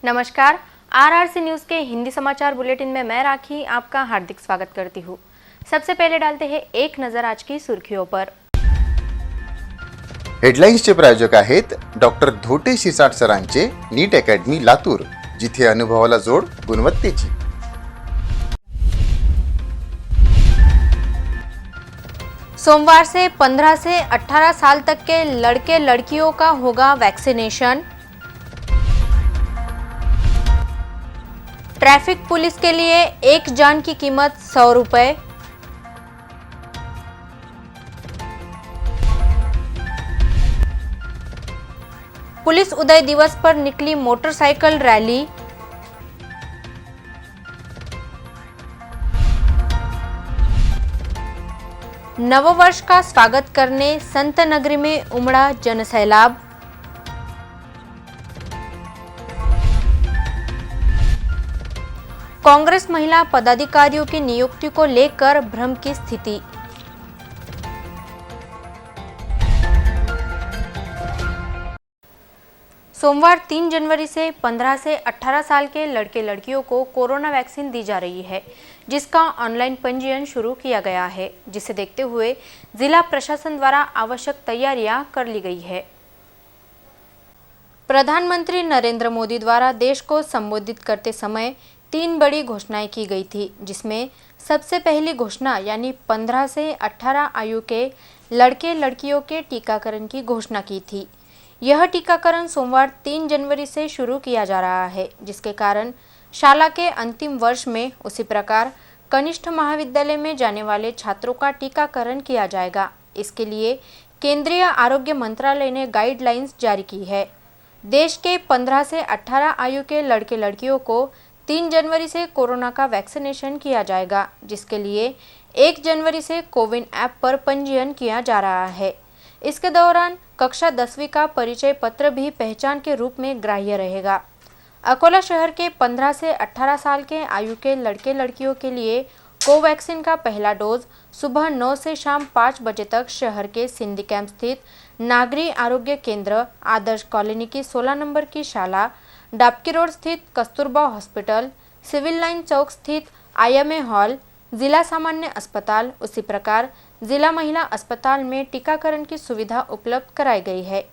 नमस्कार, RRC news के हिंदी समाचार बुलेटिन में मैं राखी आपका हार्दिक स्वागत करती हूँ। सबसे पहले डालते हैं एक नजर आज की सुर्खियों पर। हेडलाईन्सचे प्रायोजक आहेत डॉक्टर धोटे शिसाट सरांचे नीट अकॅडमी लातूर, जिथे अनुभवाला जोड गुणवत्तेची। सोमवार से 15 से 18 साल तक के लड़के लड़कियों का होगा वैक्सीनेशन। ट्रैफिक पुलिस के लिए एक जान की कीमत 100 रुपए। पुलिस उदय दिवस पर निकली मोटरसाइकिल रैली। नववर्ष का स्वागत करने संत नगरी में उमड़ा जनसैलाब। कांग्रेस महिला पदाधिकारियों की नियुक्ति को लेकर भ्रम की स्थिति। सोमवार 3 जनवरी से 15 से 18 साल के लड़के लड़कियों को कोरोना वैक्सीन दी जा रही है, जिसका ऑनलाइन पंजीयन शुरू किया गया है, जिसे देखते हुए जिला प्रशासन द्वारा आवश्यक तैयारियां कर ली गई है। प्रधानमंत्री नरेंद्र मोदी द्वारा देश को संबोधित करते समय 3 बड़ी घोषणाएं की गई थी, जिसमें सबसे पहली घोषणा यानी 15 से 18 आयु के लड़के लड़कियों के टीकाकरण की घोषणा की थी। यह टीकाकरण सोमवार 3 जनवरी से शुरू किया जा रहा है, जिसके कारण शाला के अंतिम वर्ष में उसी प्रकार कनिष्ठ महाविद्यालय में जाने वाले छात्रों का टीकाकरण किया जाएगा। इसके लिए केंद्रीय आरोग्य मंत्रालय ने गाइडलाइंस जारी की है। देश के 15 से 18 आयु के लड़के लड़कियों को 3 जनवरी से कोरोना का वैक्सीनेशन किया जाएगा, जिसके लिए 1 जनवरी से कोविन ऐप पर पंजीयन किया जा रहा है। इसके दौरान कक्षा 10वीं का परिचय पत्र भी पहचान के रूप में ग्राह्य रहेगा। अकोला शहर के 15 से 18 साल के आयु के लड़के लड़कियों के लिए कोवैक्सीन का पहला डोज सुबह 9 से शाम 5 बजे तक शहर के सिंधी कैंप स्थित नागरी आरोग्य केंद्र, आदर्श कॉलोनी की 16 नंबर की शाला, डाबकी रोड स्थित कस्तूरबा हॉस्पिटल, सिविल लाइन चौक स्थित IMA हॉल, जिला सामान्य अस्पताल, उसी प्रकार जिला महिला अस्पताल में टीकाकरण की सुविधा उपलब्ध कराई गई है।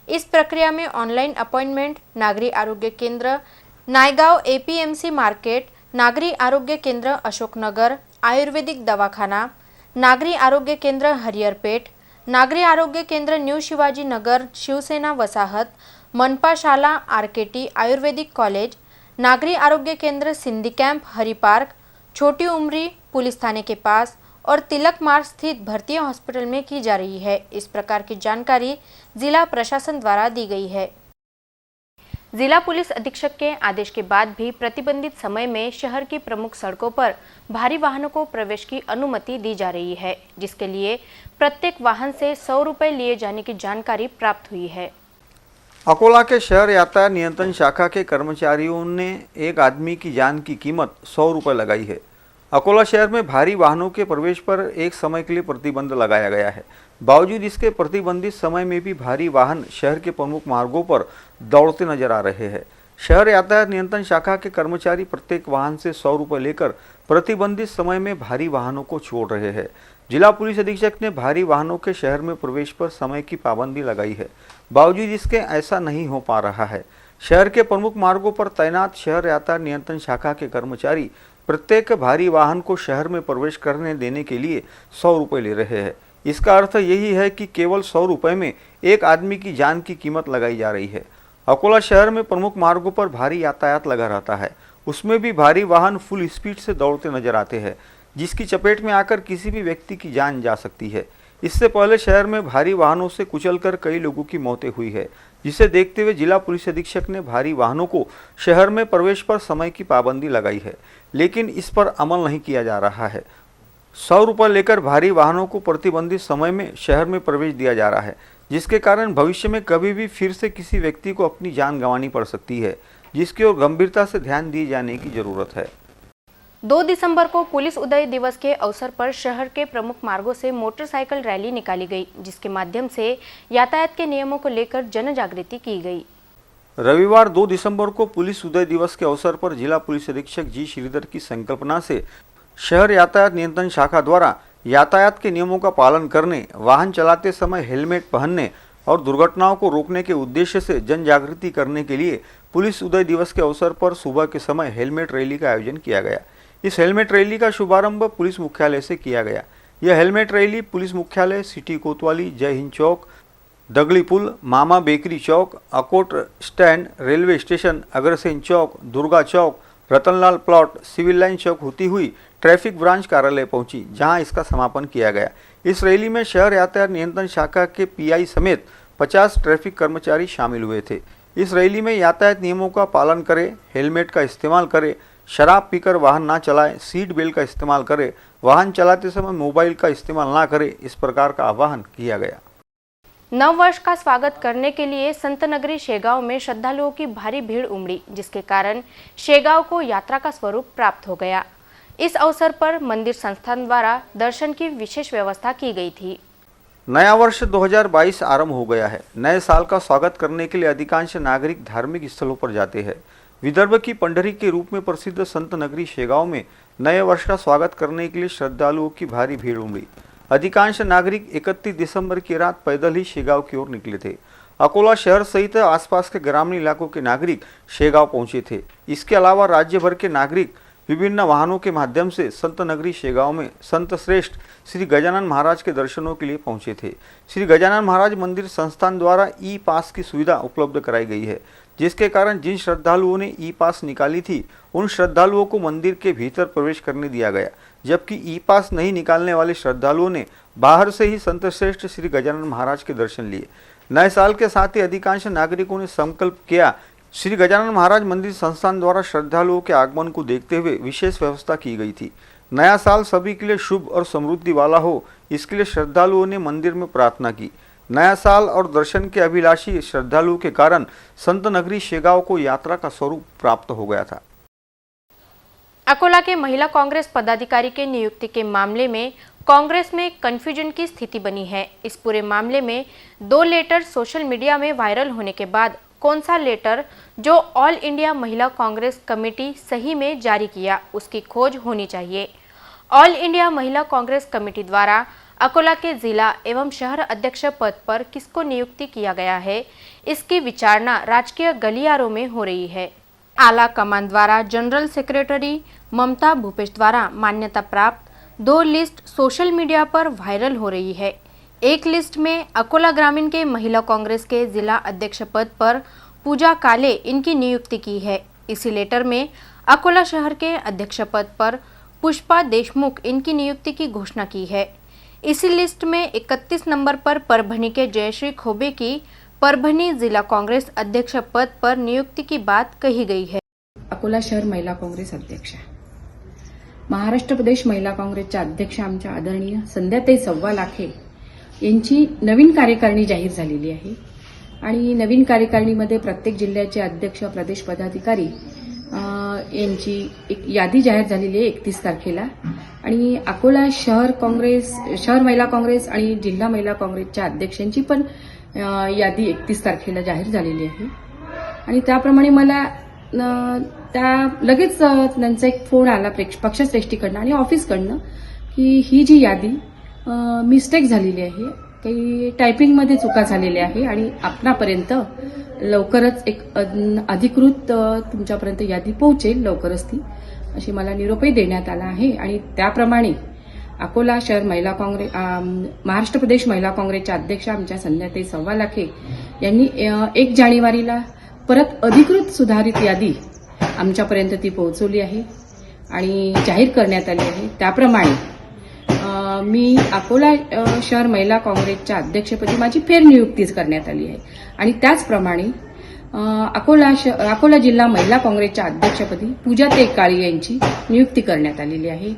इस प्रक्रिया में ऑनलाइन अपॉइंटमेंट नागरी आरोग्य केंद्र नायगांव APMC मार्केट, नागरी आरोग्य केंद्र अशोकनगर, आयुर्वेदिक दवाखाना, नागरी आरोग्य केंद्र हरिहरपेट, नागरी आरोग्य केंद्र न्यू शिवाजी नगर शिवसेना वसाहत, मनपा शाला RKT आयुर्वेदिक कॉलेज, नागरी आरोग्य केंद्र सिंधी कैंप हरि पार्क, छोटी उमरी पुलिस थाने के पास और तिलक मार्ग स्थित भर्ती हॉस्पिटल में की जा रही है। इस प्रकार की जानकारी जिला प्रशासन द्वारा दी गई है। जिला पुलिस अधीक्षक के आदेश के बाद भी प्रतिबंधित समय में शहर की प्रमुख सड़कों पर भारी वाहनों को प्रवेश की अनुमति दी जा रही है, जिसके लिए प्रत्येक वाहन से 100 रुपए लिए जाने की जानकारी प्राप्त हुई है। अकोला के शहर यातायात नियंत्रण शाखा के कर्मचारियों ने एक आदमी की जान की कीमत 100 रुपये लगाई है। अकोला शहर में भारी वाहनों के प्रवेश पर एक समय के लिए प्रतिबंध लगाया गया है। बावजूद इसके प्रतिबंधित समय में भी भारी वाहन शहर के प्रमुख मार्गों पर दौड़ते नजर आ रहे हैं। शहर यातायात नियंत्रण शाखा के कर्मचारी प्रत्येक वाहन से 100 रुपये लेकर प्रतिबंधित समय में भारी वाहनों को छोड़ रहे हैं। जिला पुलिस अधीक्षक ने भारी वाहनों के शहर में प्रवेश पर समय की पाबंदी लगाई है। बावजूद इसके ऐसा नहीं हो पा रहा है। शहर के प्रमुख मार्गों पर तैनात शहर यातायात नियंत्रण शाखा के कर्मचारी प्रत्येक भारी वाहन को शहर में प्रवेश करने देने के लिए 100 रुपये ले रहे हैं। इसका अर्थ यही है कि केवल 100 रुपये में एक आदमी की जान की कीमत लगाई जा रही है। अकोला शहर में प्रमुख मार्गों पर भारी यातायात लगा रहता है, उसमें भी भारी वाहन फुल स्पीड से दौड़ते नजर आते हैं, जिसकी चपेट में आकर किसी भी व्यक्ति की जान जा सकती है। इससे पहले शहर में भारी वाहनों से कुचलकर कई लोगों की मौतें हुई है, जिसे देखते हुए जिला पुलिस अधीक्षक ने भारी वाहनों को शहर में प्रवेश पर समय की पाबंदी लगाई है, लेकिन इस पर अमल नहीं किया जा रहा है। 100 रुपये लेकर भारी वाहनों को प्रतिबंधित समय में शहर में प्रवेश दिया जा रहा है, जिसके कारण भविष्य में कभी भी फिर से किसी व्यक्ति को अपनी जान गंवानी पड़ सकती है, जिसकी ओर गंभीरता से ध्यान दिए जाने की जरूरत है। 2 दिसंबर को पुलिस उदय दिवस के अवसर पर शहर के प्रमुख मार्गों से मोटरसाइकिल रैली निकाली गई, जिसके माध्यम से यातायात के नियमों को लेकर जन जागृति की गई। रविवार 2 दिसंबर को पुलिस उदय दिवस के अवसर पर जिला पुलिस अधीक्षक जी श्रीधर की संकल्पना से शहर यातायात नियंत्रण शाखा द्वारा यातायात के नियमों का पालन करने, वाहन चलाते समय हेलमेट पहनने और दुर्घटनाओं को रोकने के उद्देश्य से जन जागृति करने के लिए पुलिस उदय दिवस के अवसर पर सुबह के समय हेलमेट रैली का आयोजन किया गया। इस हेलमेट रैली का शुभारंभ पुलिस मुख्यालय से किया गया। यह हेलमेट रैली पुलिस मुख्यालय, city Kotwali, Jai Hind Chowk, Dagli Pul, Mama bakery Chowk, Akot stand, railway station, Agrasen Chowk, Durga Chowk, Ratanlal plot, civil line Chowk होती हुई ट्रैफिक ब्रांच कार्यालय पहुंची, जहां इसका समापन किया गया। इस रैली में शहर यातायात नियंत्रण शाखा के पीआई समेत 50 ट्रैफिक कर्मचारी शामिल हुए थे। इस रैली में यातायात नियमों का पालन करें, हेलमेट का इस्तेमाल करें, शराब पीकर वाहन ना चलाएं, सीट बेल्ट का इस्तेमाल करें, वाहन चलाते समय मोबाइल का इस्तेमाल ना करें, इस प्रकार का आह्वान किया गया। नव वर्ष का स्वागत करने के लिए संत नगरी शेगांव में श्रद्धालुओं की भारी भीड़ उमड़ी, जिसके कारण शेगांव को यात्रा का स्वरूप प्राप्त हो गया। इस अवसर पर मंदिर संस्थान द्वारा दर्शन की विशेष व्यवस्था की गई थी। नया वर्ष 2022 आरंभ हो गया है। नए साल का स्वागत करने के लिए अधिकांश नागरिक धार्मिक स्थलों पर जाते हैं। विदर्भ की पंडरी के रूप में प्रसिद्ध संत नगरी शेगांव में नए वर्ष का स्वागत करने के लिए श्रद्धालुओं की भारी भीड़ उमड़ी। अधिकांश नागरिक 31 दिसंबर की रात पैदल ही शेगांव की ओर निकले थे। अकोला शहर सहित आसपास के ग्रामीण इलाकों के नागरिक शेगांव पहुंचे थे। इसके अलावा राज्य भर के नागरिक विभिन्न वाहनों के माध्यम से संत नगरी शेगांव में संत श्रेष्ठ श्री गजानन महाराज के दर्शनों के लिए पहुंचे थे। श्री गजानन महाराज मंदिर संस्थान द्वारा ई पास की सुविधा उपलब्ध कराई गई है, जिसके कारण जिन श्रद्धालुओं ने ई पास निकाली थी उन श्रद्धालुओं को मंदिर के भीतर प्रवेश करने दिया गया, जबकि ई पास नहीं निकालने वाले श्रद्धालुओं ने बाहर से ही संत श्रेष्ठ श्री गजानन महाराज के दर्शन लिए। नए साल के साथ ही अधिकांश नागरिकों ने संकल्प किया। श्री गजानन महाराज मंदिर संस्थान द्वारा श्रद्धालुओं के आगमन को देखते हुए विशेष व्यवस्था की गई थी। नया साल सभी के लिए शुभ और समृद्धि वाला हो, इसके लिए श्रद्धालुओं ने मंदिर में प्रार्थना की। नया साल और दर्शन के अभिलाषी श्रद्धालुओं के कारण संत नगरी शेगांव को यात्रा का स्वरूप प्राप्त हो गया था। अकोला के महिला कांग्रेस पदाधिकारी के नियुक्ति के मामले में कांग्रेस में कंफ्यूजन की स्थिति बनी है। इस पूरे मामले में 2 लेटर सोशल मीडिया में वायरल होने के बाद कौन सा लेटर जो ऑल इंडिया महिला कांग्रेस कमेटी सही में जारी किया, उसकी खोज होनी चाहिए। ऑल इंडिया महिला कांग्रेस कमेटी द्वारा अकोला के जिला एवं शहर अध्यक्ष पद पर किसको नियुक्ति किया गया है, इसकी विचारणा राजकीय गलियारों में हो रही है। आला कमान द्वारा जनरल सेक्रेटरी ममता भूपेश द्वारा मान्यता प्राप्त 2 लिस्ट सोशल मीडिया पर वायरल हो रही है। एक लिस्ट में अकोला ग्रामीण के महिला कांग्रेस के जिला अध्यक्ष पद पर पूजा काले इनकी नियुक्ति की है। इसी लेटर में अकोला शहर के अध्यक्ष पद पर पुष्पा देशमुख इनकी नियुक्ति की घोषणा की है। इसी लिस्ट में 31 नंबर पर परभनी के जयश्री खोबे की परभणी जिला कांग्रेस अध्यक्ष पद पर नियुक्ति की बात कही गई है। अकोला शहर महिला काँग्रेस अध्यक्ष, महाराष्ट्र प्रदेश महिला काँग्रेसच्या अध्यक्ष आमच्या आदरणीय संध्याताई सव्वा लाखे यांची नवीन कार्यकारिणी जाहीर झालेली आहे आणि नवीन कार्यकारिणीमध्ये प्रत्येक जिल्ह्याचे अध्यक्ष, प्रदेश पदाधिकारी यांची एक यादी जाहीर झालेली आहे 31 तारखेला आणि अकोला शहर महिला काँग्रेस आणि जिल्हा महिला काँग्रेसच्या अध्यक्षांची पण यादी 31 तारखेला जाहीर झालेली आहे आणि त्याप्रमाणे मला त्या लगेच त्यांचा एक फोन आला पक्षश्रेष्ठीकडनं आणि ऑफिसकडनं की ही जी यादी मिस्टेक झालेली आहे, काही टायपिंगमध्ये चुका झालेल्या आहे आणि आपणापर्यंत लवकरच एक अधिकृत तुमच्यापर्यंत यादी पोहोचेल लवकरच ती, अशी मला निरोपही देण्यात आला आहे आणि त्याप्रमाणे अकोला शहर महिला काँग्रेस महाराष्ट्र प्रदेश महिला काँग्रेसच्या अध्यक्ष आमच्या संध्याताई सव्वा लाखे यांनी 1 जानेवारीला परत अधिकृत सुधारित यादी आमच्यापर्यंत ती पोहोचवली आहे आणि जाहीर करण्यात आली आहे। त्याप्रमाणे मी अकोला शहर महिला काँग्रेसच्या अध्यक्षपदी माझी फेरनियुक्तीच करण्यात आली आहे आणि त्याचप्रमाणे अकोला जिल्हा महिला काँग्रेसच्या अध्यक्षपदी पूजाताई काळे यांची नियुक्ती करण्यात आलेली आहे।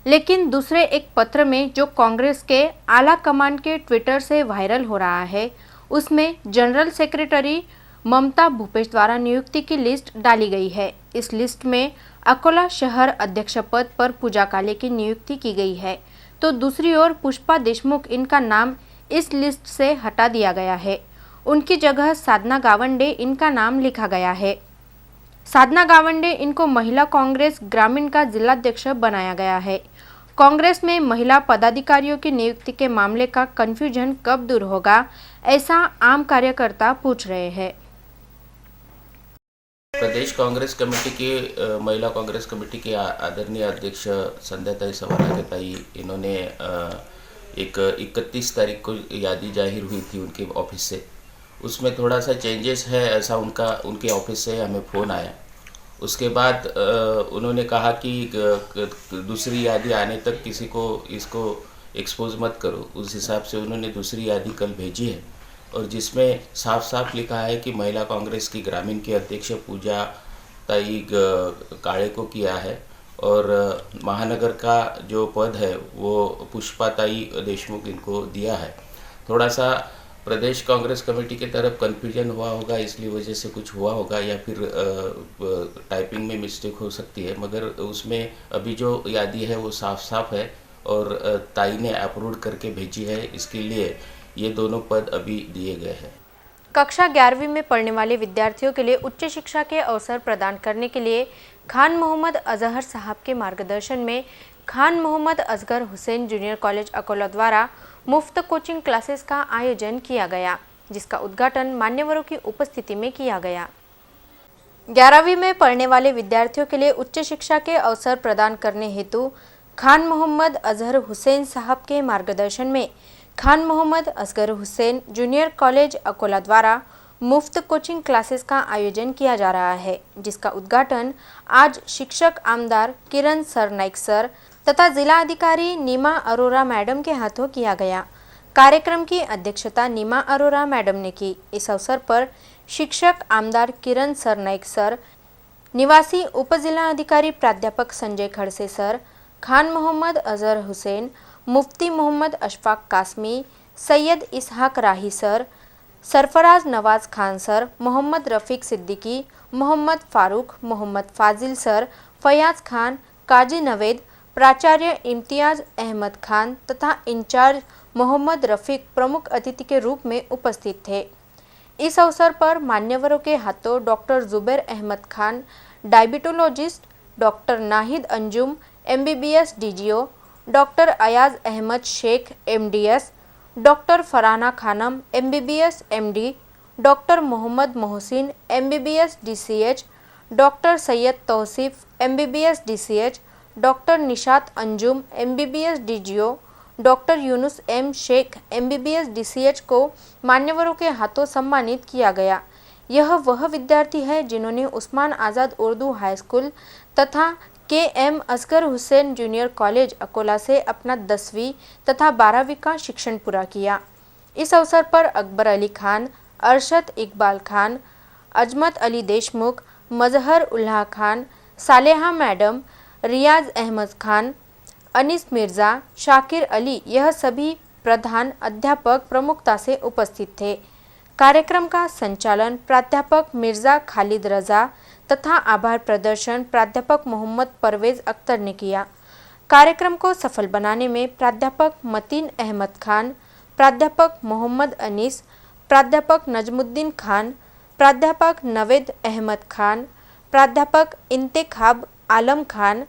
लेकिन दूसरे एक पत्र में जो कांग्रेस के आला कमान के ट्विटर से वायरल हो रहा है, उसमें जनरल सेक्रेटरी ममता भूपेश द्वारा नियुक्ति की लिस्ट डाली गई है। इस लिस्ट में अकोला शहर अध्यक्ष पद पर पूजा काले की नियुक्ति की गई है, तो दूसरी ओर पुष्पा देशमुख इनका नाम इस लिस्ट से हटा दिया गया है। उनकी जगह साधना गावंडे इनका नाम लिखा गया है। साधना गावंडे इनको महिला कांग्रेस ग्रामीण का जिलाध्यक्ष बनाया गया है। कांग्रेस में महिला पदाधिकारियों की नियुक्ति के मामले का कंफ्यूजन कब दूर होगा, ऐसा आम कार्यकर्ता पूछ रहे हैं। प्रदेश कांग्रेस कमेटी के महिला कांग्रेस कमेटी के आदरणीय अध्यक्ष संध्याताई सवालागेताई इन्होंने एक 31 तारीख को यादी जाहिर हुई थी उनके ऑफिस से। उसमें थोड़ा सा चेंजेस है ऐसा उनके ऑफिस से हमें फ़ोन आया। उसके बाद उन्होंने कहा कि दूसरी यादी आने तक किसी को इसको एक्सपोज मत करो। उस हिसाब से उन्होंने दूसरी यादी कल भेजी है और जिसमें साफ साफ लिखा है कि महिला कांग्रेस की ग्रामीण की अध्यक्ष पूजा ताई काळे को किया है और महानगर का जो पद है वो पुष्पा ताई देशमुख इनको दिया है। थोड़ा सा प्रदेश कांग्रेस कमेटी की तरफ कन्फ्यूजन हुआ होगा, इसलिए वजह से कुछ हुआ होगा या फिर टाइपिंग में मिस्टेक हो सकती है, मगर उसमें अभी जो यादी है वो साफ साफ है और ताई ने अप्रूव करके भेजी है। इसके लिए ये दोनों पद अभी दिए गए हैं। कक्षा 11वीं में पढ़ने वाले विद्यार्थियों के लिए उच्च शिक्षा के अवसर प्रदान करने के लिए खान मोहम्मद अजहर साहब के मार्गदर्शन में खान मोहम्मद असगर हुसैन जूनियर कॉलेज अकोला द्वारा मुफ्त कोचिंग क्लासेस का आयोजन किया गया, जिसका उद्घाटन मान्यवरों की उपस्थिति में किया गया। 11वीं में पढ़ने वाले विद्यार्थियों के लिए उच्च शिक्षा के अवसर प्रदान करने हेतु खान मोहम्मद अजहर हुसैन साहब के मार्गदर्शन में खान मोहम्मद असगर हुसैन जूनियर कॉलेज अकोला द्वारा मुफ्त कोचिंग क्लासेस का आयोजन किया जा रहा है, जिसका उद्घाटन आज शिक्षक आमदार किरण सरनाइक सर तथा जिला अधिकारी नीमा अरोरा मैडम के हाथों किया गया। कार्यक्रम की अध्यक्षता नीमा अरोरा मैडम ने की। इस अवसर पर शिक्षक आमदार किरण सरनाइक सर, निवासी उप जिला अधिकारी प्राध्यापक संजय खड़से सर, खान मोहम्मद अजहर हुसैन, मुफ्ती मोहम्मद अशफाक कासमी, सैयद इसहाक राही सर, सरफराज नवाज खान सर, मोहम्मद रफ़ीक सिद्दीकी, मोहम्मद फारूक, मोहम्मद फाजिल सर, फयाज खान, काजी नवेद, प्राचार्य इम्तियाज अहमद खान तथा इंचार्ज मोहम्मद रफ़ीक प्रमुख अतिथि के रूप में उपस्थित थे। इस अवसर पर मान्यवरों के हाथों doctor Zubair Ahmed Khan diabetologist, doctor Nahid Anjum MBBS DGO, doctor Ayaz Ahmed Shaikh MDS, doctor Farana Khanam MBBS MD, doctor Mohammad Mohsin MBBS DCH, doctor Syed Tauseef MBBS DCH, doctor Nishat Anjum MBBS DGO, doctor Yunus M Shaikh MBBS DCH को मान्यवरों के हाथों सम्मानित किया गया। यह वह विद्यार्थी है जिन्होंने उस्मान आज़ाद उर्दू हाई स्कूल तथा KM Asghar Hussain junior college Akola से अपना 10वीं तथा 12वीं का शिक्षण पूरा किया। इस अवसर पर अकबर अली खान, अरशद इकबाल खान, अजमत अली देशमुख, मजहर उल्लाह खान, सालेहा मैडम, रियाज अहमद खान, अनीस मिर्ज़ा, शाकिर अली, यह सभी प्रधान अध्यापक प्रमुखता से उपस्थित थे। कार्यक्रम का संचालन प्राध्यापक मिर्ज़ा खालिद रजा तथा आभार प्रदर्शन प्राध्यापक मोहम्मद परवेज अख्तर ने किया। कार्यक्रम को सफल बनाने में प्राध्यापक मतीन अहमद खान, प्राध्यापक मोहम्मद अनीस, प्राध्यापक नजमुद्दीन खान, प्राध्यापक नवेद अहमद खान, प्राध्यापक इंतेखाब आलम खान,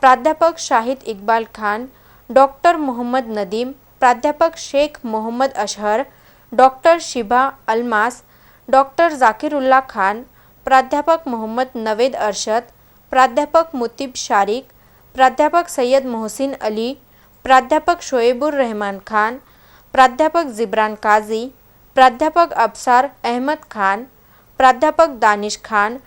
प्राध्यापक शाहिद इकबाल खान, डॉक्टर मोहम्मद नदीम, प्राध्यापक शेख मोहम्मद अशहर, डॉक्टर शिबा अलमास, डॉक्टर जाकिरुल्लाह खान, प्राध्यापक मोहम्मद नवेद अरशद, प्राध्यापक मुतीब शारिक, प्राध्यापक सैयद मोहसिन अली, प्राध्यापक शोएबुर रहमान खान, प्राध्यापक जिब्रान काजी, प्राध्यापक अबसार अहमद खान, प्राध्यापक दानिश खान,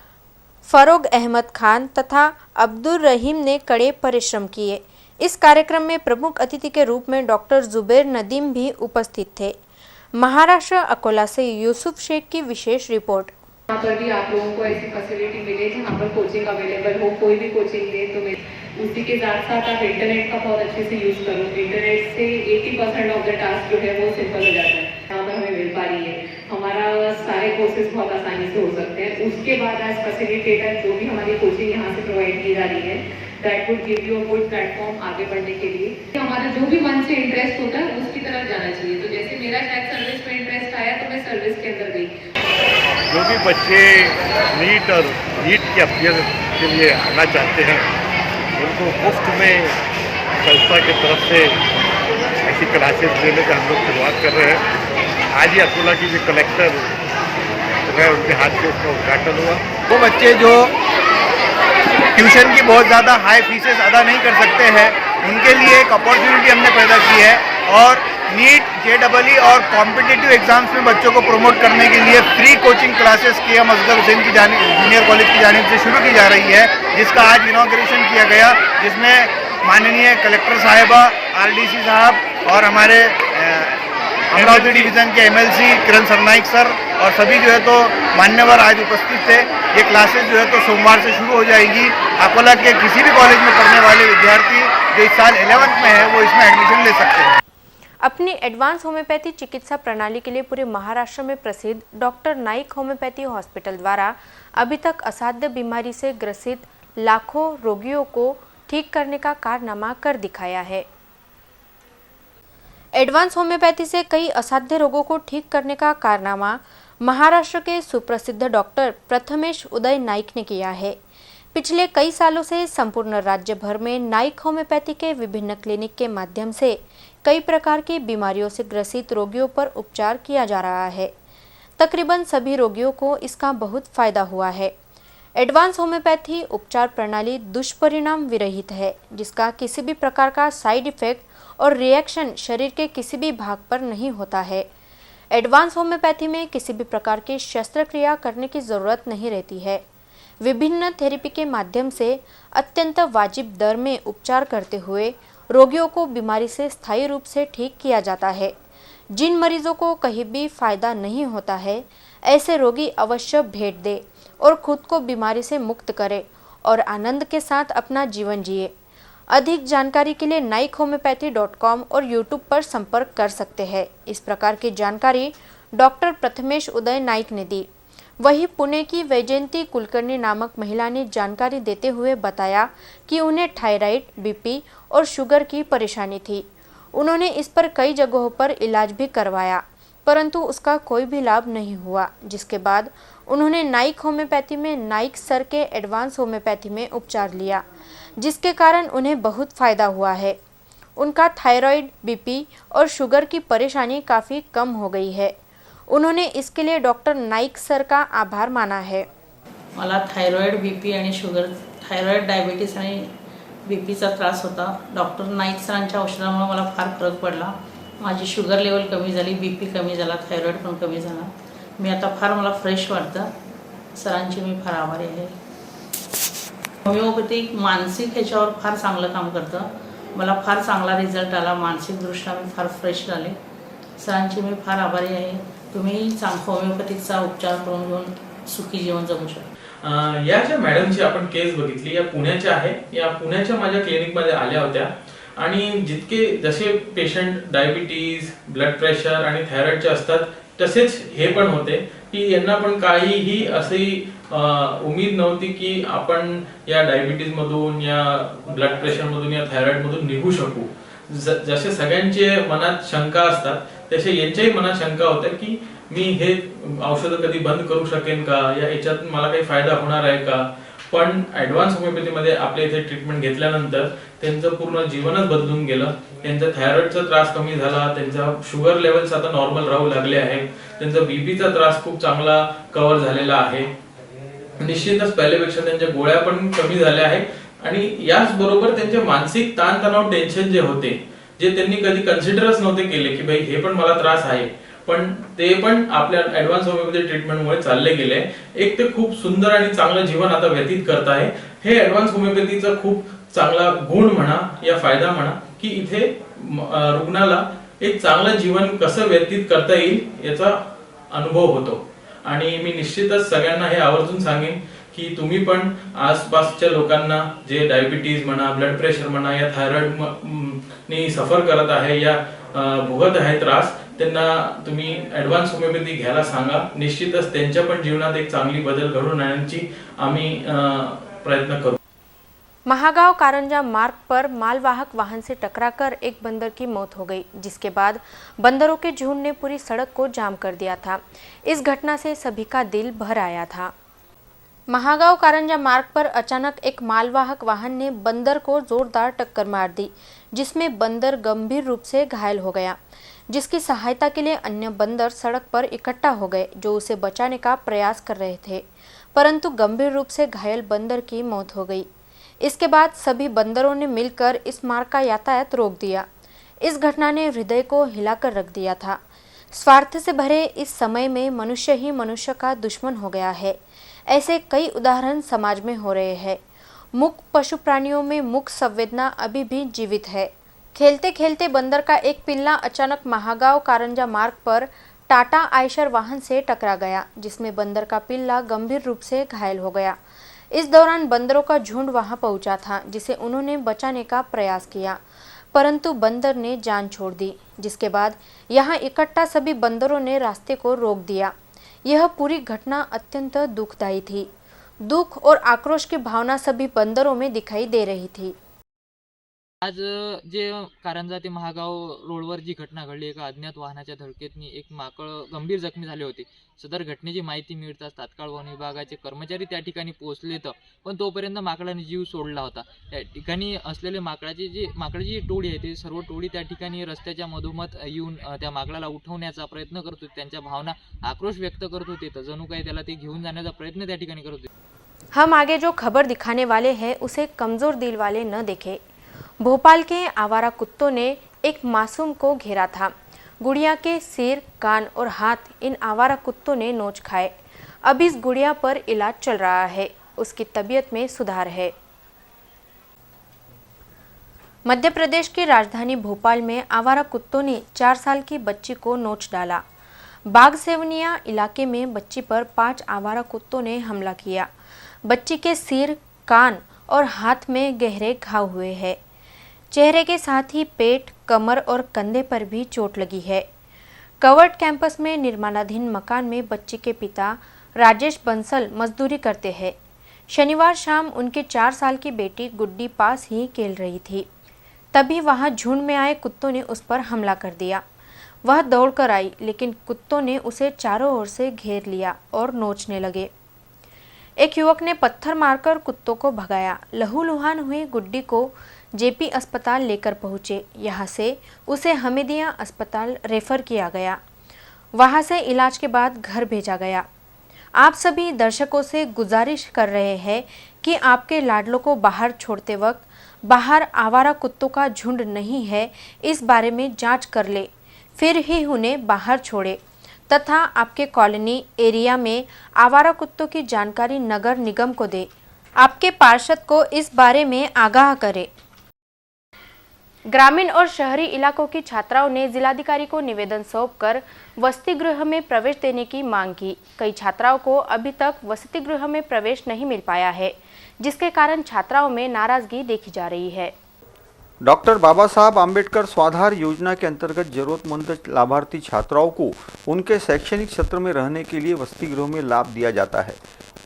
फ़रोग अहमद खान तथा अब्दुल रहीम ने कड़े परिश्रम किए। इस कार्यक्रम में प्रमुख अतिथि के रूप में डॉक्टर जुबैर नदीम भी उपस्थित थे। महाराष्ट्र अकोला से यूसुफ शेख की विशेष रिपोर्ट। यहाँ पर भी आप लोगों को ऐसी फैसिलिटी मिले जहाँ पर कोचिंग अवेलेबल हो, कोई भी कोचिंग दे तो उसी के साथ साथ आप इंटरनेट का बहुत अच्छे से यूज़ करो। इंटरनेट से 80% ऑफ द टास्क जो है वो सिंपल हो जाता है। यहाँ पर हमें मिल पा रही है, हमारा सारे कोर्सेज बहुत आसानी से हो सकते हैं। उसके बाद एज फैसिलिटेटर जो भी हमारी कोचिंग यहाँ से प्रोवाइड की जा रही है that would give you a good platform आगे बढ़ने के लिए। हमारा जो भी मन से इंटरेस्ट होता है उसकी तरफ जाना चाहिए। तो जैसे मेरा शायद सर्विस में इंटरेस्ट आया तो मैं सर्विस के अंदर गई। जो भी बच्चे नीट और नीट के अभ्यर्थी के लिए आना चाहते हैं उनको मुफ्त में संस्था की तरफ से ऐसी क्लासेस देने का हम लोग शुरुआत कर रहे हैं। आज ही अकोला की जो कलेक्टर है उनके हाथ से उसका उद्घाटन हुआ। वो बच्चे जो ट्यूशन की बहुत ज़्यादा हाई फीसेस अदा नहीं कर सकते हैं उनके लिए एक अपॉर्चुनिटी हमने पैदा की है और नीट JEE और कॉम्पिटिटिव एग्जाम्स में बच्चों को प्रमोट करने के लिए free coaching classes KM Asghar Hussain की जूनियर कॉलेज की जानिब से शुरू की जा रही है, जिसका आज इनॉग्रेशन किया गया, जिसमें माननीय कलेक्टर साहिबा, RDC साहब और हमारे अमरावती डिवीज़न के MLC किरण सरनाइक सर और सभी जो है तो मान्यवर आज उपस्थित थे। ये क्लासेस जो है तो सोमवार से शुरू हो जाएगी। अकोला के किसी भी कॉलेज में पढ़ने वाले विद्यार्थी जो इस साल 11th में है वो इसमें एडमिशन ले सकते हैं। अपनी एडवांस होम्योपैथी चिकित्सा प्रणाली के लिए पूरे महाराष्ट्र में प्रसिद्ध डॉक्टर नाइक होम्योपैथी हॉस्पिटल द्वारा अभी तक असाध्य बीमारी से ग्रसित लाखों रोगियों को ठीक करने का कारनामा कर दिखाया है। एडवांस होम्योपैथी से कई असाध्य रोगों को ठीक करने का कारनामा महाराष्ट्र के सुप्रसिद्ध डॉक्टर प्रथमेश उदय नाइक ने किया है। पिछले कई सालों से संपूर्ण राज्य भर में नाइक होम्योपैथी के विभिन्न क्लिनिक के माध्यम से कई प्रकार की बीमारियों से ग्रसित रोगियों पर उपचार किया जा रहा है। तकरीबन सभी रोगियों को इसका बहुत फायदा हुआ है। एडवांस होम्योपैथी उपचार प्रणाली दुष्परिणाम विरहित है, जिसका किसी भी प्रकार का साइड इफेक्ट और रिएक्शन शरीर के किसी भी भाग पर नहीं होता है। एडवांस होम्योपैथी में किसी भी प्रकार की शस्त्रक्रिया करने की ज़रूरत नहीं रहती है। विभिन्न थेरेपी के माध्यम से अत्यंत वाजिब दर में उपचार करते हुए रोगियों को बीमारी से स्थायी रूप से ठीक किया जाता है। जिन मरीजों को कहीं भी फायदा नहीं होता है, ऐसे रोगी अवश्य भेंट दे और खुद को बीमारी से मुक्त करे और आनंद के साथ अपना जीवन जिए। अधिक जानकारी के लिए naikhomeopathy.com और YouTube पर संपर्क कर सकते हैं। इस प्रकार की जानकारी डॉक्टर प्रथमेश उदय नाइक ने दी। वहीं पुणे की वैजयंती कुलकर्णी नामक महिला ने जानकारी देते हुए बताया कि उन्हें थायराइड, BP और शुगर की परेशानी थी। उन्होंने इस पर कई जगहों पर इलाज भी करवाया, परंतु उसका कोई भी लाभ नहीं हुआ, जिसके बाद उन्होंने नाइक होम्योपैथी में नाइक सर के एडवांस होम्योपैथी में उपचार लिया, जिसके कारण उन्हें बहुत फ़ायदा हुआ है। उनका थायराइड, BP और शुगर की परेशानी काफ़ी कम हो गई है। उन्होंने इसके लिए डॉक्टर नाइक सर का आभार माना है। मला थायरॉइड, BP आणि शुगर, थायरॉइड, डायबिटीस आणि BPचा त्रास होता। डॉक्टर नाईक सरांच्या औषधामुळे मला फार फरक पडला। माझी शुगर लेवल कमी झाली, BP कमी झाला, थायरॉइड पण कमी झाला। मी आता फार मला फ्रेश वाटतं। सरांची मी फार आभारी आहे। होमिओपॅथिक मानसिक ह्याच्यावर फार चांगलं काम करतं। मला फार चांगला रिझल्ट आला। मानसिकदृष्ट्या मी फार फ्रेश झाले। सरांची मी फार आभारी आहे। तुम्ही होमिओपॅथिकचा उपचार करून घेऊन सुखी जीवन जगू शकता। या ज्या मॅडमची आपण केस बघितली, या पुण्याच्या आहे। या पुण्याच्या माझ्या क्लिनिकमध्ये आल्या होत्या आणि जसे पेशंट डायबिटीज, ब्लड प्रेशर आणि थायरॉइडचे असतात, तसेच हे पण होते की यांना पण काहीही अशी उम्मीद नव्हती की आपण या डायबिटीज मधून, या ब्लड प्रेशर मधून, या थायरॉइड मधून निघू शकू। जसे सगळ्यांचे मनात शंका असतात, तसे यांच्याही मनात शंका होत्या की मी हे औषध कधी बंद करू शकेन का, या याच्यात मला काही फायदा होणार आहे का। पण ॲडव्हान्स होमिओपॅथीमध्ये आपल्या इथे ट्रीटमेंट घेतल्यानंतर त्यांचं पूर्ण जीवनच बदलून गेलं। त्यांचा थायरॉइडचा त्रास कमी झाला, त्यांचा शुगर लेवल्स आता नॉर्मल राहू लागले आहेत, त्यांचा बीपीचा त्रास खूप चांगला कव्हर झालेला आहे। निश्चितच पहिल्यापेक्षा त्यांच्या गोळ्या पण कमी झाल्या आहेत आणि याच बरोबर त्यांचे मानसिक ताणतणाव, टेन्शन जे होते, जे त्यांनी कधी कन्सिडरच नव्हते केले की भाई हे पण मला त्रास आहे, पण ते पण आपल्या ॲडव्हान्स होमिओपॅथी ट्रीटमेंटमुळे चालले गेले। एक ते खूप सुंदर आणि चांगलं जीवन आता व्यतीत करत आहे। हे ॲडव्हान्स होमिओपॅथीचा खूप चांगला गुण म्हणा या फायदा म्हणा की इथे रुग्णाला एक चांगलं जीवन कसं व्यतीत करता येईल याचा अनुभव होतो। आणि मी निश्चितच सगळ्यांना हे आवर्जून सांगेन की तुम्ही पण आसपासच्या लोकांना जे डायबिटीज म्हणा, ब्लड प्रेशर म्हणा, या थायरॉइड ने सफर करत आहे, या भोगत आहे त्रास, त्यांना तुम्ही ॲडव्हान्स होमिओपॅथी घ्यायला सांगा। निश्चितच त्यांच्या पण जीवनात एक चांगली बदल घडवून आणण्याची आम्ही प्रयत्न करू। महागांव कारंजा मार्ग पर मालवाहक वाहन से टकराकर एक बंदर की मौत हो गई, जिसके बाद बंदरों के झुंड ने पूरी सड़क को जाम कर दिया था। इस घटना से सभी का दिल भर आया था। महागांव कारंजा मार्ग पर अचानक एक मालवाहक वाहन ने बंदर को जोरदार टक्कर मार दी, जिसमें बंदर गंभीर रूप से घायल हो गया, जिसकी सहायता के लिए अन्य बंदर सड़क पर इकट्ठा हो गए, जो उसे बचाने का प्रयास कर रहे थे, परंतु गंभीर रूप से घायल बंदर की मौत हो गई। इसके बाद सभी बंदरों ने मिलकर इस मार्ग का यातायात रोक दिया। इस घटना ने हृदय को हिलाकर रख दिया था। स्वार्थ से भरे इस समय में मनुष्य ही मनुष्य का दुश्मन हो गया है। ऐसे कई उदाहरण समाज में हो रहे हैं। मूक पशु प्राणियों में मूक संवेदना अभी भी जीवित है। खेलते खेलते बंदर का एक पिल्ला अचानक महागांव कारंजा मार्ग पर टाटा आयशर वाहन से टकरा गया, जिसमें बंदर का पिल्ला गंभीर रूप से घायल हो गया। इस दौरान बंदरों का झुंड वहां पहुंचा था, जिसे उन्होंने बचाने का प्रयास किया, परंतु बंदर ने जान छोड़ दी, जिसके बाद यहां इकट्ठा सभी बंदरों ने रास्ते को रोक दिया। यह पूरी घटना अत्यंत दुखदायी थी। दुख और आक्रोश की भावना सभी बंदरों में दिखाई दे रही थी। आज जे कारंजा ते महागाव रोडवर जी घटना घडली, एका अज्ञात वाहनाच्या धडकेतनी एक माकड गंभीर जखमी झाले होते। सदर घटनेची माहिती मिळताच तात्काळ वन विभागाचे कर्मचारी त्या ठिकाणी पोहोचले, पण तोपर्यंत माकडाने जीव सोडला होता। त्या ठिकाणी असलेले माकडाची जी टोळी आहे, ती सर्व टोळी त्या ठिकाणी रस्त्याच्या मधोमध येऊन त्या माकडाला उठवण्याचा प्रयत्न करत होते। त्यांच्या भावना आक्रोश व्यक्त करत होते, तर जणू काही त्याला ते घेऊन जाण्याचा प्रयत्न त्या ठिकाणी करत होते। हम आगे जो खबर दिखाने वाले हैं उसे कमजोर दिल वाले न देखें। भोपाल के आवारा कुत्तों ने एक मासूम को घेरा था। गुड़िया के सिर, कान और हाथ इन आवारा कुत्तों ने नोच खाए। अब इस गुड़िया पर इलाज चल रहा है, उसकी तबीयत में सुधार है। मध्य प्रदेश की राजधानी भोपाल में आवारा कुत्तों ने 4 साल की बच्ची को नोच डाला। बागसेवनिया इलाके में बच्ची पर 5 आवारा कुत्तों ने हमला किया। बच्ची के सिर, कान और हाथ में गहरे घाव हुए हैं। चेहरे के साथ ही पेट, कमर और कंधे पर भी चोट लगी है। कवर्ड कैंपस में निर्माणाधीन मकान में बच्ची के पिता राजेश बंसल मजदूरी करते हैं। शनिवार शाम उनकी 4 साल की बेटी गुड्डी पास ही खेल रही थी, तभी वहां झुंड में आए कुत्तों ने उस पर हमला कर दिया। वह दौड़कर आई, लेकिन कुत्तों ने उसे चारों ओर से घेर लिया और नोचने लगे। एक युवक ने पत्थर मारकर कुत्तों को भगाया। लहूलुहान हुई गुड्डी को जेपी अस्पताल लेकर पहुंचे। यहां से उसे हमीदिया अस्पताल रेफर किया गया। वहां से इलाज के बाद घर भेजा गया। आप सभी दर्शकों से गुजारिश कर रहे हैं कि आपके लाडलों को बाहर छोड़ते वक्त बाहर आवारा कुत्तों का झुंड नहीं है, इस बारे में जांच कर ले, फिर ही उन्हें बाहर छोड़े तथा आपके कॉलोनी एरिया में आवारा कुत्तों की जानकारी नगर निगम को दे। आपके पार्षद को इस बारे में आगाह करें। ग्रामीण और शहरी इलाकों की छात्राओं ने जिलाधिकारी को निवेदन सौंपकर वसति गृह में प्रवेश देने की मांग की। कई छात्राओं को अभी तक वसति गृह में प्रवेश नहीं मिल पाया है, जिसके कारण छात्राओं में नाराजगी देखी जा रही है। डॉक्टर बाबा साहब आम्बेडकर स्वाधार योजना के अंतर्गत जरूरतमंद लाभार्थी छात्राओं को उनके शैक्षणिक क्षेत्र में रहने के लिए वसति गृह में लाभ दिया जाता है।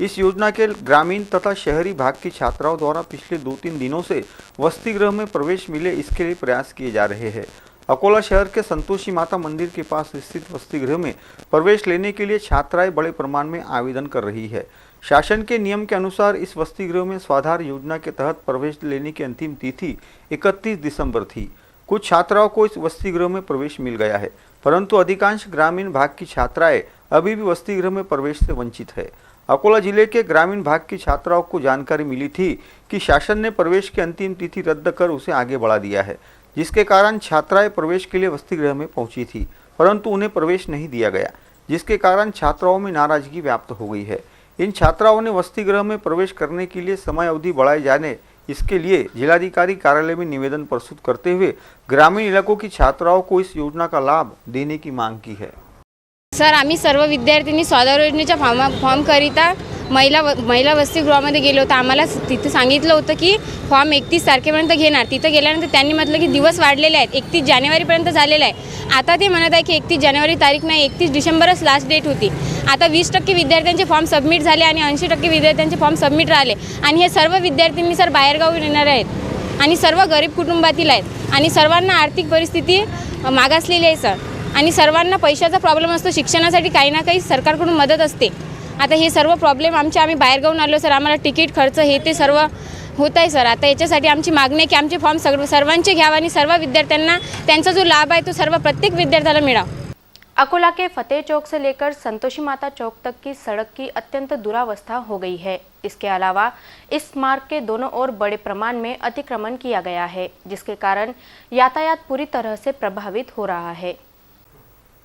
इस योजना के ग्रामीण तथा शहरी भाग की छात्राओं द्वारा पिछले 2-3 दिनों से वसति गृह में प्रवेश मिले, इसके लिए प्रयास किए जा रहे हैं। अकोला शहर के संतोषी माता मंदिर के पास स्थित वसति गृह में प्रवेश लेने के लिए छात्राएं बड़े प्रमाण में आवेदन कर रही है। शासन के नियम के अनुसार इस वसति गृह में स्वाधार योजना के तहत प्रवेश लेने की अंतिम तिथि 31 दिसंबर थी। कुछ छात्राओं को इस वसति गृह में प्रवेश मिल गया है, परंतु अधिकांश ग्रामीण भाग की छात्राएं अभी भी वसति गृह में प्रवेश से वंचित है। अकोला जिले के ग्रामीण भाग की छात्राओं को जानकारी मिली थी कि शासन ने प्रवेश की अंतिम तिथि रद्द कर उसे आगे बढ़ा दिया है, जिसके कारण छात्राएं प्रवेश के लिए वसति गृह में पहुंची थी, परंतु उन्हें प्रवेश नहीं दिया गया, जिसके कारण छात्राओं में नाराजगी व्याप्त हो गई है। इन छात्राओं ने वसति गृह में प्रवेश करने के लिए समय अवधि बढ़ाए जाने, इसके लिए जिलाधिकारी कार्यालय में निवेदन प्रस्तुत करते हुए ग्रामीण इलाकों की छात्राओं को इस योजना का लाभ देने की मांग की है। सर, आम्ही सर्व विद्यार्थ्यांनी स्वाधार योजनेच्या फॉर्म करिता महिला वसतिगृहामध्ये गेलो होतो। आम्हाला तिथे सांगितलं होतं की फॉर्म 31 तारखेपर्यंत घेणार। तिथे गेल्यानंतर त्यांनी म्हटलं की दिवस वाढलेले आहेत, 31 जानेवारीपर्यंत झालेला आहे। आता ते म्हणत आहे की 31 जानेवारी तारीख नाही, 31 डिसेंबरच लास्ट डेट होती। आता 20% विद्यार्थ्यांचे फॉर्म सबमिट झाले आणि 80% विद्यार्थ्यांचे फॉर्म सबमिट राहिले आणि हे सर्व विद्यार्थ्यांनी सर बाहेरगावी येणारे आहेत आणि सर्व गरीब कुटुंबातील आहेत आणि सर्वांना आर्थिक परिस्थिती मागासलेली आहे सर आणि सर्वांना पैशाचा प्रॉब्लेम असतो, शिक्षणासाठी काही ना काही सरकारकडून मदत असते। आता हे सर्व प्रॉब्लेम आम्ही बाहेरगावून आलो सर, आम्हाला तिकीट खर्च हे ते सर्व होत आहे सर। आता याच्यासाठी आमची मागणी आहे की आमचे फॉर्म सर्वांचे घ्यावे आणि सर्व विद्यार्थ्यांना त्यांचा जो लाभ है तो प्रत्येक विद्यार्थ्याला मिला। अकोला के फतेह चौक से लेकर संतोषी माता चौक तक की सड़क की अत्यंत दुरावस्था हो गई है। इसके अलावा इस मार्ग के दोनों ओर बड़े प्रमाण में अतिक्रमण किया गया है, जिसके कारण यातायात पूरी तरह से प्रभावित हो रहा है।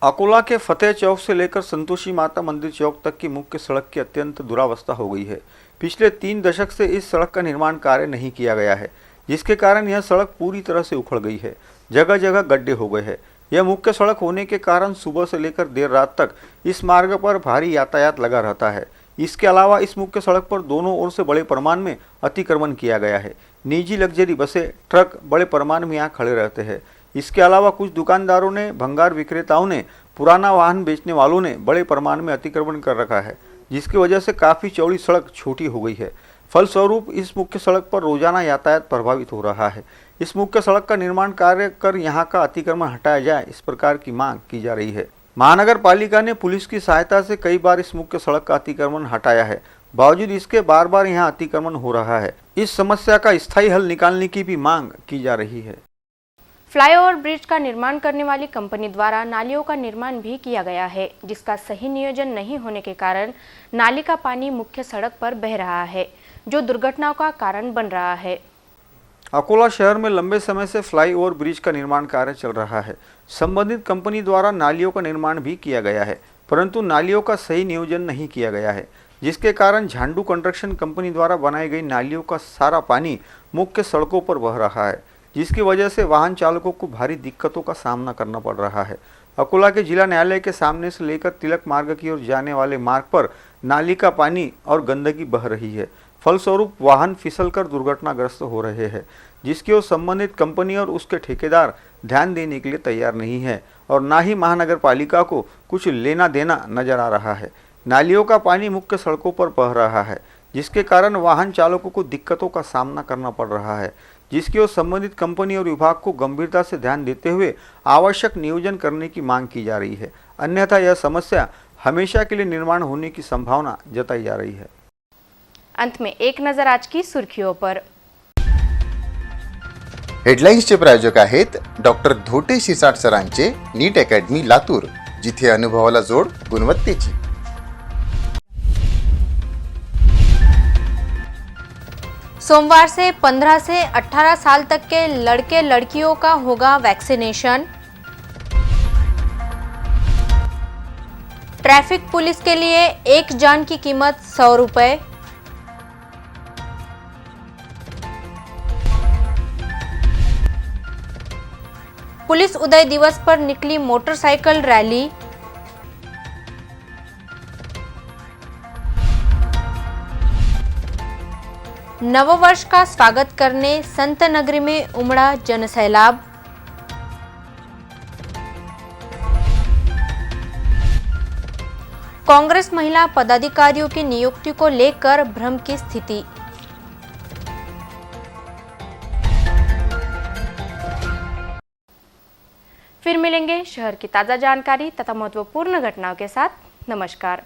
अकोला के फतेह चौक से लेकर संतोषी माता मंदिर चौक तक की मुख्य सड़क की अत्यंत दुरावस्था हो गई है। पिछले 3 दशक से इस सड़क का निर्माण कार्य नहीं किया गया है, जिसके कारण यह सड़क पूरी तरह से उखड़ गई है। जगह जगह गड्ढे हो गए हैं। यह मुख्य सड़क होने के कारण सुबह से लेकर देर रात तक इस मार्ग पर भारी यातायात लगा रहता है। इसके अलावा इस मुख्य सड़क पर दोनों ओर से बड़े प्रमाण में अतिक्रमण किया गया है। निजी लग्जरी बसें, ट्रक बड़े प्रमाण में यहाँ खड़े रहते हैं। इसके अलावा कुछ दुकानदारों ने, भंगार विक्रेताओं ने, पुराना वाहन बेचने वालों ने बड़े प्रमाण में अतिक्रमण कर रखा है, जिसकी वजह से काफ़ी चौड़ी सड़क छोटी हो गई है। फलस्वरूप इस मुख्य सड़क पर रोजाना यातायात प्रभावित हो रहा है। इस मुख्य सड़क का निर्माण कार्य कर यहाँ का अतिक्रमण हटाया जाए, इस प्रकार की मांग की जा रही है। महानगर पालिका ने पुलिस की सहायता से कई बार इस मुख्य सड़क का अतिक्रमण हटाया है, बावजूद इसके बार बार यहाँ अतिक्रमण हो रहा है। इस समस्या का स्थायी हल निकालने की भी मांग की जा रही है। फ्लाईओवर ब्रिज का निर्माण करने वाली कंपनी द्वारा नालियों का निर्माण भी किया गया है, जिसका सही नियोजन नहीं होने के कारण नाली का पानी मुख्य सड़क पर बह रहा है, जो दुर्घटनाओं का कारण बन रहा है। अकोला शहर में लंबे समय से फ्लाईओवर ब्रिज का निर्माण कार्य चल रहा है। संबंधित कंपनी द्वारा नालियों का निर्माण भी किया गया है, परंतु नालियों का सही नियोजन नहीं किया गया है, जिसके कारण झांडू कंस्ट्रक्शन कंपनी द्वारा बनाई गई नालियों का सारा पानी मुख्य सड़कों पर बह रहा है, जिसकी वजह से वाहन चालकों को भारी दिक्कतों का सामना करना पड़ रहा है। अकोला के जिला न्यायालय के सामने से लेकर तिलक मार्ग की ओर जाने वाले मार्ग पर नाली का पानी और गंदगी बह रही है। फलस्वरूप वाहन फिसलकर दुर्घटनाग्रस्त हो रहे हैं, जिसकी ओर संबंधित कंपनी और उसके ठेकेदार ध्यान देने के लिए तैयार नहीं है और ना ही महानगर पालिका को कुछ लेना देना नजर आ रहा है। नालियों का पानी मुख्य सड़कों पर बह रहा है, जिसके कारण वाहन चालकों को दिक्कतों का सामना करना पड़ रहा है, जिसकी ओर संबंधित कंपनी और विभाग को गंभीरता से ध्यान देते हुए आवश्यक नियोजन करने की मांग की जा रही है। अन्यथा यह समस्या हमेशा के लिए निर्माण होने की संभावना जताई जा रही है। अंत में एक नजर आज की सुर्खियों पर। हेडलाईन्सचे प्रायोजक आहेत डॉक्टर धोटे शिरसाट सरांचे नीट अकॅडमी लातूर, जिथे अनुभवाला जोड गुणवत्तेची। सोमवार से 15 से 18 साल तक के लड़के लड़कियों का होगा वैक्सीनेशन। ट्रैफिक पुलिस के लिए एक जान की कीमत 100 रुपए। पुलिस उदय दिवस पर निकली मोटरसाइकिल रैली। नववर्ष का स्वागत करने संत नगरी में उमड़ा जनसैलाब। कांग्रेस महिला पदाधिकारियों की नियुक्ति को लेकर भ्रम की स्थिति। फिर मिलेंगे शहर की ताजा जानकारी तथा महत्वपूर्ण घटनाओं के साथ। नमस्कार।